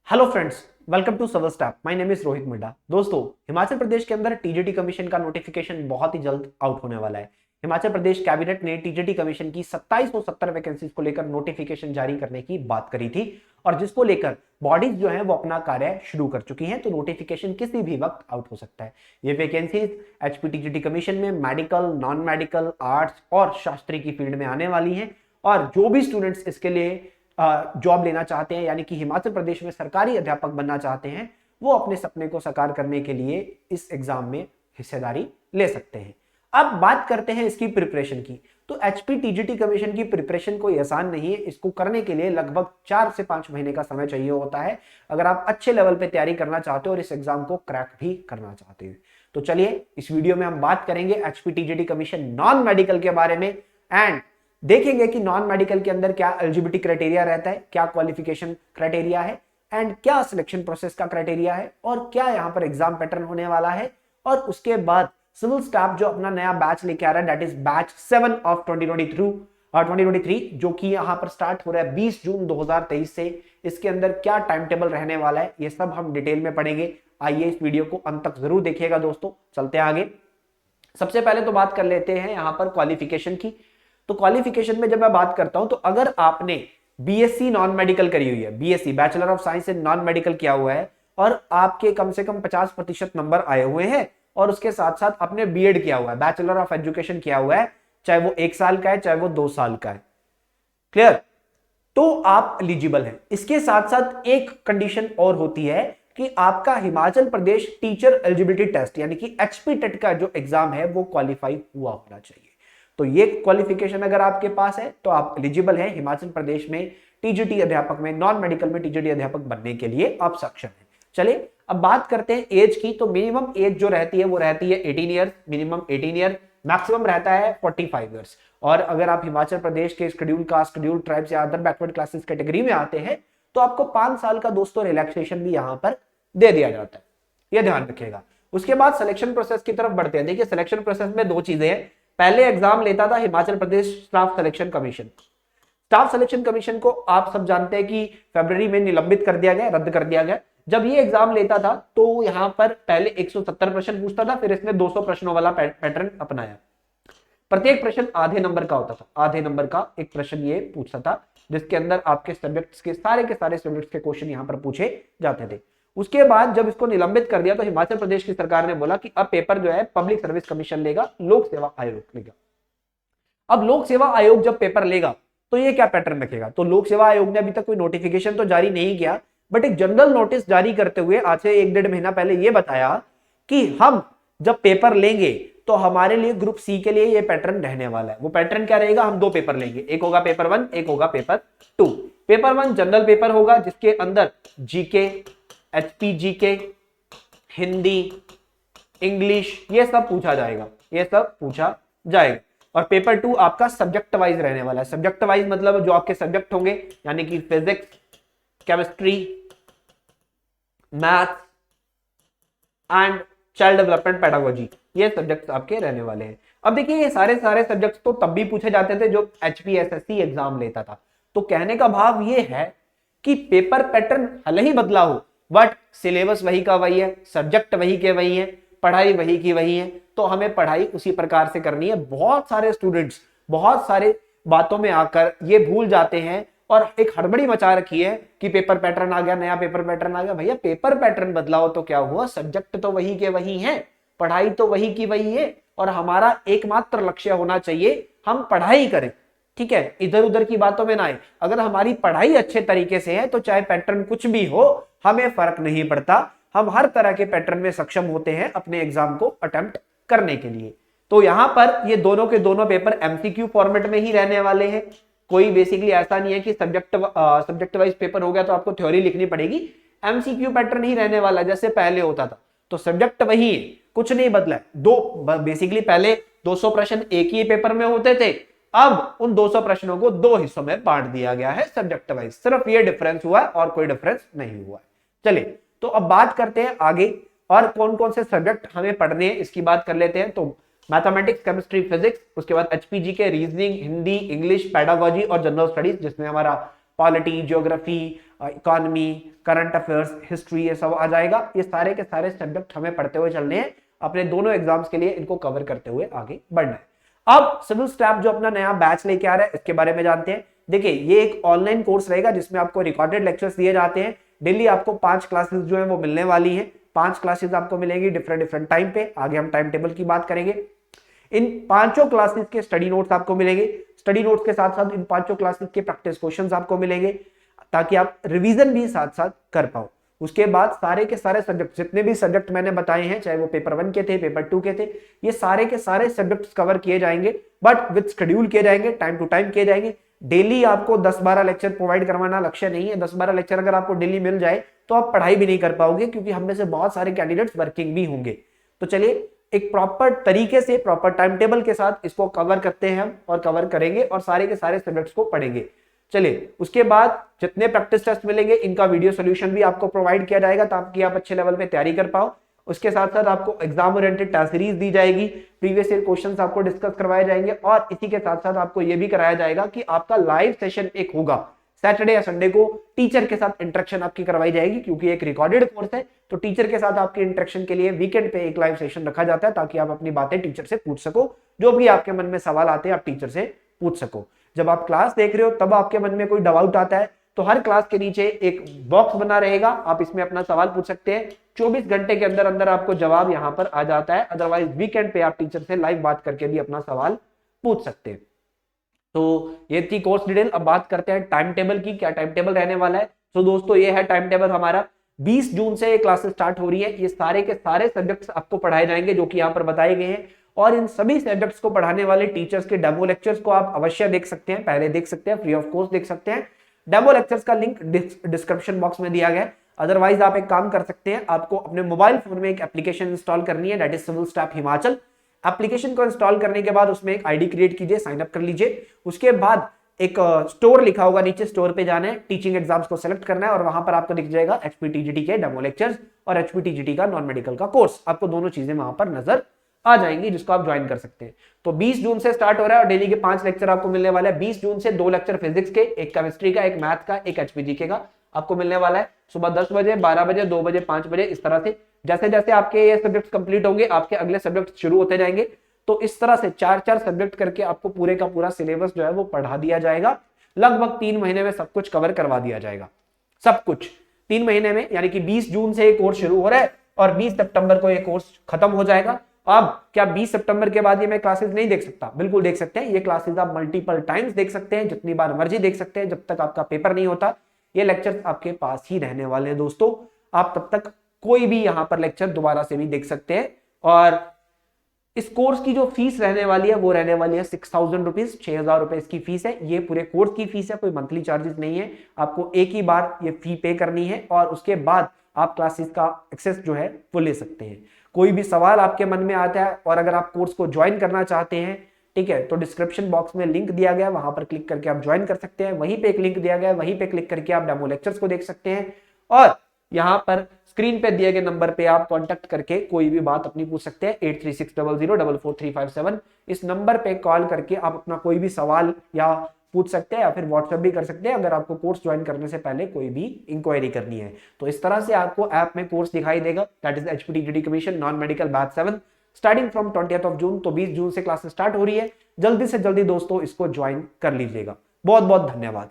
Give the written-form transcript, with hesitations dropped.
Hello friends, welcome to सवर स्टैप। My name is Rohit Midda. दोस्तों, हिमाचल प्रदेश के अंदर टीजीटी कमीशन का नोटिफिकेशन बहुत ही जल्द आउट होने वाला है। हिमाचल प्रदेश कैबिनेट ने टीजीटी कमीशन की 2770 वैकेंसीज को लेकर नोटिफिकेशन जारी करने की बात करी थी और जिसको लेकर बॉडीज जो है वो अपना कार्य शुरू कर चुकी हैं। तो नोटिफिकेशन किसी भी वक्त आउट हो सकता है। ये वैकेंसीज एचपीटीजीटी कमीशन में मेडिकल, नॉन मेडिकल, आर्ट्स और शास्त्री की फील्ड में आने वाली हैं और जो भी स्टूडेंट्स इसके लिए जॉब लेना चाहते हैं, यानी कि हिमाचल प्रदेश में सरकारी अध्यापक बनना चाहते हैं, वो अपने सपने को साकार करने के लिए इस एग्जाम में हिस्सेदारी ले सकते हैं। अब बात करते हैं इसकी प्रिपरेशन की। तो एचपीटीजीटी कमीशन की प्रिपरेशन कोई आसान नहीं है। इसको करने के लिए लगभग 4 से 5 महीने का समय चाहिए होता है अगर आप अच्छे लेवल पे तैयारी करना चाहते हो और इस एग्जाम को क्रैक भी करना चाहते हो। तो चलिए, इस वीडियो में हम बात करेंगे एचपीटीजीटी कमीशन नॉन मेडिकल के बारे में एंड देखेंगे कि नॉन मेडिकल के अंदर क्या एलिजिबिलिटी क्राइटेरिया रहता है, क्या क्वालिफिकेशन क्राइटेरिया है एंड क्या सिलेक्शन प्रोसेस का क्राइटेरिया है और क्या यहां पर एग्जाम पैटर्न होने वाला है। और उसके बाद सिविल स्टाफ जो अपना नया बैच लेके आ रहा है, दैट इज बैच 7 ऑफ 2023 जो कि यहां पर स्टार्ट हो रहा है 20 जून 2023 से। इसके अंदर क्या टाइम टेबल रहने वाला है, ये सब हम डिटेल में पढ़ेंगे। आइए इस वीडियो को अंत तक जरूर देखिएगा दोस्तों। चलते हैं आगे। सबसे पहले तो बात कर लेते हैं यहां पर क्वालिफिकेशन की। तो क्वालिफिकेशन में जब मैं बात करता हूं तो अगर आपने बीएससी नॉन मेडिकल करी हुई है, BSc bachelor of science in non medical किया हुआ है और आपके कम से कम 50% नंबर आए हुए हैं और उसके साथ साथ आपने बीएड किया हुआ है, बैचलर ऑफ एजुकेशन किया हुआ है, चाहे वो 1 साल का है चाहे वो 2 साल का है, क्लियर, तो आप एलिजिबल हैं। इसके साथ साथ एक कंडीशन और होती है कि आपका Himachal Pradesh teacher eligibility test यानी कि एचपी टेट का जो एग्जाम है वो क्वालिफाई हुआ होना चाहिए। तो ये क्वालिफिकेशन अगर आपके पास है तो आप एलिजिबल हैं हिमाचल प्रदेश में टीजीटी अध्यापक में, नॉन मेडिकल में टीजीटी अध्यापक बनने के लिए आप सक्षम हैं। चलिए अब बात करते हैं एज की। तो मिनिमम एज जो रहती है वो रहती है 18 ईयर्स, मिनिमम 18 ईयर, मैक्सिमम रहता है 45 ईयर्स। और अगर आप हिमाचल प्रदेश के शेड्यूल कास्ट, शेड्यूल ट्राइब्स या अदर बैकवर्ड क्लासेस कैटेगरी में आते हैं तो आपको 5 साल का दोस्तों रिलैक्सेशन भी यहां पर दे दिया जाता है, यह ध्यान रखिएगा। उसके बाद सिलेक्शन प्रोसेस की तरफ बढ़ते हैं। देखिए, सिलेक्शन प्रोसेस में 2 चीजें हैं। पहले एग्जाम लेता था Himachal Pradesh staff selection commission. Staff selection commission को आप सब जानते हैं कि फरवरी में निलंबित कर दिया गया, रद्द कर दिया गया। जब ये एग्जाम लेता था तो यहां पर पहले 170 प्रश्न पूछता था, फिर इसने 200 प्रश्नों वाला पैटर्न अपनाया। प्रत्येक प्रश्न आधे नंबर का होता था, आधे नंबर का एक प्रश्न ये पूछता था जिसके अंदर आपके सब्जेक्ट्स के सारे सब्जेक्ट्स के क्वेश्चन यहां पर पूछे जाते थे। उसके बाद जब इसको निलंबित कर दिया तो हिमाचल प्रदेश की सरकार ने बोला कि अब पेपर जो है पब्लिक सर्विस कमीशन लेगा, लोक सेवा आयोग लेगा। अब लोक सेवा आयोग जब पेपर लेगा तो ये क्या पैटर्न रखेगा। तो लोक सेवा आयोग ने अभी तक कोई नोटिफिकेशन तो जारी नहीं किया, बट एक जनरल नोटिस जारी करते हुए आज से 1-1.5 महीना पहले ये बताया कि हम जब पेपर लेंगे तो हमारे लिए ग्रुप सी के लिए ये पैटर्न रहने वाला है। वो पैटर्न क्या रहेगा, हम 2 पेपर लेंगे, एक होगा पेपर 1, एक होगा पेपर 2। पेपर 1 जनरल पेपर होगा जिसके अंदर जीके, एचपीजीके, हिंदी, इंग्लिश ये सब पूछा जाएगा, ये सब पूछा जाएगा। और पेपर 2 आपका सब्जेक्ट वाइज रहने वाला है। सब्जेक्ट वाइज मतलब जो आपके सब्जेक्ट होंगे यानी कि physics, chemistry, maths and child development pedagogy, ये सब्जेक्ट्स आपके रहने वाले हैं। अब देखिए, ये सारे सब्जेक्ट्स तो तब भी पूछे जाते थे जो एचपीएसएससी एग्जाम लेता था। तो कहने का भाव ये है कि पेपर पैटर्न भले ही बदला हो बट सिलेबस वही का वही है, सब्जेक्ट वही के वही है, पढ़ाई वही की वही है। तो हमें पढ़ाई उसी प्रकार से करनी है। बहुत सारे स्टूडेंट्स बहुत सारे बातों में आकर ये भूल जाते हैं और एक हड़बड़ी मचा रखी है कि पेपर पैटर्न आ गया, नया पेपर पैटर्न आ गया। भैया, पेपर पैटर्न बदलाओ तो क्या हुआ, सब्जेक्ट तो वही के वही है, पढ़ाई तो वही की वही है और हमारा एकमात्र लक्ष्य होना चाहिए हम पढ़ाई करें, ठीक है, इधर उधर की बातों में ना आए। अगर हमारी पढ़ाई अच्छे तरीके से है तो चाहे पैटर्न कुछ भी हो हमें फर्क नहीं पड़ता। हम हर तरह के पैटर्न में सक्षम होते हैं अपने एग्जाम को अटेम्प्ट करने के लिए। तो यहां पर ये दोनों के दोनों पेपर एमसीक्यू फॉर्मेट में ही रहने वाले हैं। कोई बेसिकली ऐसा नहीं है कि सब्जेक्ट वाइज पेपर हो गया तो आपको थ्योरी लिखनी पड़ेगी। एमसीक्यू पैटर्न ही रहने वाला जैसे पहले होता था। तो सब्जेक्ट वही है, कुछ नहीं बदला है। बेसिकली पहले 200 प्रश्न एक ही पेपर में होते थे, अब उन 200 प्रश्नों को 2 हिस्सों में बांट दिया गया है सब्जेक्ट वाइज। सिर्फ ये डिफरेंस हुआ है और कोई डिफरेंस नहीं हुआ है। चलिए, तो अब बात करते हैं आगे और कौन कौन से सब्जेक्ट हमें पढ़ने हैं इसकी बात कर लेते हैं। तो मैथमेटिक्स, केमिस्ट्री, फिजिक्स, उसके बाद एचपीजी के रीजनिंग, हिंदी, इंग्लिश, पेडागोजी और जनरल स्टडीज जिसमें हमारा polity, geography, economy, current affairs, history, ये सब आ जाएगा। ये सारे के सारे सब्जेक्ट हमें पढ़ते हुए चलने हैं, अपने दोनों एग्जाम्स के लिए इनको कवर करते हुए आगे बढ़ना है। अब सिविल स्टैफ जो अपना नया बैच लेके आ रहा है, इसके बारे में जानते हैं। देखिए, ये एक ऑनलाइन कोर्स रहेगा जिसमें आपको रिकॉर्डेड लेक्चर्स दिए जाते हैं। डेली आपको 5 क्लासेस जो है वो मिलने वाली है। 5 क्लासेस आपको मिलेंगी डिफरेंट टाइम पे। आगे हम टाइम टेबल की बात करेंगे। इन 5 क्लासेस के स्टडी नोट्स आपको मिलेंगे। स्टडी नोट्स के साथ साथ इन 5 क्लासेस के प्रैक्टिस क्वेश्चंस आपको मिलेंगे, ताकि आप रिवीजन भी साथ साथ कर पाओ। उसके बाद सारे के सारे सब्जेक्ट, जितने भी सब्जेक्ट मैंने बताए हैं, चाहे वो पेपर 1 के थे, पेपर 2 के थे, ये सारे के सारे सब्जेक्ट्स कवर किए जाएंगे, बट विद शेड्यूल किए जाएंगे, टाइम टू टाइम किए जाएंगे। डेली आपको 10-12 लेक्चर प्रोवाइड करवाना लक्ष्य नहीं है। 10-12 लेक्चर अगर आपको डेली मिल जाए तो आप पढ़ाई भी नहीं कर पाओगे, क्योंकि हम में से बहुत सारे कैंडिडेट्स वर्किंग भी होंगे। तो चलिए, एक प्रॉपर तरीके से, प्रॉपर टाइम टेबल के साथ इसको कवर करते हैं हम, और कवर करेंगे और सारे के सारे सब्जेक्ट्स को पढ़ेंगे। चलिए, उसके बाद जितने प्रैक्टिस टेस्ट मिलेंगे, इनका वीडियो सोल्यूशन भी आपको प्रोवाइड किया जाएगा, ताकि आप अच्छे लेवल पे तैयारी कर पाओ। उसके साथ साथ आपको एग्जाम ओरिएंटेड टेस्ट सीरीज दी जाएगी, प्रीवियस ईयर क्वेश्चंस आपको डिस्कस करवाए जाएंगे, और इसी के साथ साथ आपको यह भी कराया जाएगा कि आपका लाइव सेशन एक होगा सैटरडे या संडे को। टीचर के साथ इंटरेक्शन आपकी करवाई जाएगी, क्योंकि एक रिकॉर्डेड कोर्स है, तो टीचर के साथ आपके इंटरेक्शन के लिए वीकेंड पे एक लाइव सेशन रखा जाता है, ताकि आप अपनी बातें टीचर से पूछ सको। जो भी आपके मन में सवाल आते हैं, आप टीचर से पूछ सको। जब आप क्लास देख रहे हो, तब आपके मन में कोई डाउट आता है, तो हर क्लास के नीचे एक बॉक्स बना रहेगा, आप इसमें अपना सवाल पूछ सकते हैं। 24 घंटे के अंदर अंदर आपको जवाब यहां पर आ जाता है। अदरवाइज वीकेंड पे आप टीचर से लाइव बात करके भी अपना सवाल पूछ सकते हैं। तो ये थी कोर्स डिटेल। अब बात करते हैं टाइम टेबल की, क्या टाइम टेबल रहने वाला है। तो दोस्तों, ये है टाइम टेबल हमारा। 20 जून से ये क्लासेस स्टार्ट हो रही है। ये सारे के सारे सब्जेक्ट्स आपको पढ़ाए जाएंगे, जो कि यहाँ पर बताए गए हैं। और इन सभी सब्जेक्ट्स को पढ़ाने वाले टीचर्स के डेमो लेक्चर्स को आप अवश्य देख सकते हैं, पहले देख सकते हैं, फ्री ऑफ कॉस्ट देख सकते हैं। डेमो लेक्चर्स का लिंक डिस्क्रिप्शन बॉक्स में दिया गया है। अदरवाइज आप एक काम कर सकते हैं, आपको अपने मोबाइल फोन में एक एप्लीकेशन इंस्टॉल करनी है, that is civil staff Himachal. Application को इंस्टॉल करने के बाद उसमें एक आईडी क्रिएट कीजिए, साइन अप कर लीजिए। उसके बाद एक स्टोर लिखा होगा नीचे, स्टोर पे जाना है, टीचिंग एग्जाम्स को सेलेक्ट करना है, और वहां पर आपको दिख जाएगा एचपीटीजीटी के डेमो लेक्चर्स और एचपीटीजीटी का नॉन मेडिकल का कोर्स। आपको दोनों चीजें वहां पर नजर आ जाएंगी, जिसको आप ज्वाइन कर सकते हैं। तो 20 जून से स्टार्ट हो रहा है, और डेली के 5 लेक्चर आपको मिलने वाला है। 20 जून से 2 लेक्चर फिजिक्स के, एक केमिस्ट्री का, एक मैथ का, एक एचपीजीके का आपको मिलने वाला है। सुबह 10 बजे, 12 बजे, 2 बजे, 5 बजे, इस तरह से। जैसे जैसे आपके ये सब्जेक्ट कंप्लीट होंगे, आपके अगले सब्जेक्ट शुरू होते जाएंगे। तो इस तरह से 4-4 सब्जेक्ट करके आपको पूरे का पूरा सिलेबस जो है वो पढ़ा दिया जाएगा। लगभग 3 महीने में सब कुछ कवर करवा दिया जाएगा, सब कुछ 3 महीने में। यानी कि 20 जून से ये कोर्स शुरू हो रहा है, और 20 सितंबर को ये कोर्स खत्म हो जाएगा। अब क्या 20 सितंबर के बाद ये मैं क्लासेस नहीं देख सकता? बिल्कुल देख सकते हैं। ये क्लासेस आप मल्टीपल टाइम्स देख सकते हैं, जितनी बार मर्जी देख सकते हैं, जब तक आपका पेपर नहीं होता। ये लेक्चर्स आपके पास ही रहने वाले हैं दोस्तों। आप तब तक कोई भी यहाँ पर लेक्चर दोबारा से भी देख सकते हैं। और इस कोर्स की जो फीस रहने वाली है वो रहने वाली है 6,000 रुपीज, 6,000 रुपए इसकी फीस है। ये पूरे कोर्स की फीस है, कोई मंथली चार्जेस नहीं है। आपको एक ही बार ये फी पे करनी है, और उसके बाद आप क्लासेस का एक्सेस जो है वो ले सकते हैं। कोई भी सवाल आपके मन में आता है, और अगर आप कोर्स को ज्वाइन करना चाहते हैं, ठीक है, तो डिस्क्रिप्शन बॉक्स में लिंक दिया गया है, वहां पर क्लिक करके आप ज्वाइन कर सकते हैं। वहीं पे एक लिंक दिया गया है, वहीं पे क्लिक करके आप डेमो लेक्चर्स को देख सकते हैं। और यहाँ पर स्क्रीन पे दिए गए नंबर पे आप कांटेक्ट करके कोई भी बात अपनी पूछ सकते हैं। 8360044357 इस नंबर पे कॉल करके आप अपना कोई भी सवाल या पूछ सकते हैं, या फिर व्हाट्सएप भी कर सकते हैं, अगर आपको कोर्स ज्वाइन करने से पहले कोई भी इंक्वायरी करनी है। तो इस तरह से आपको ऐप में कोर्स दिखाई देगा, that is HPTGT commission non medical batch 7 starting from 20th June. तो 20 जून से क्लासेस स्टार्ट हो रही है। जल्दी से जल्दी दोस्तों इसको ज्वाइन कर लीजिएगा। बहुत बहुत धन्यवाद।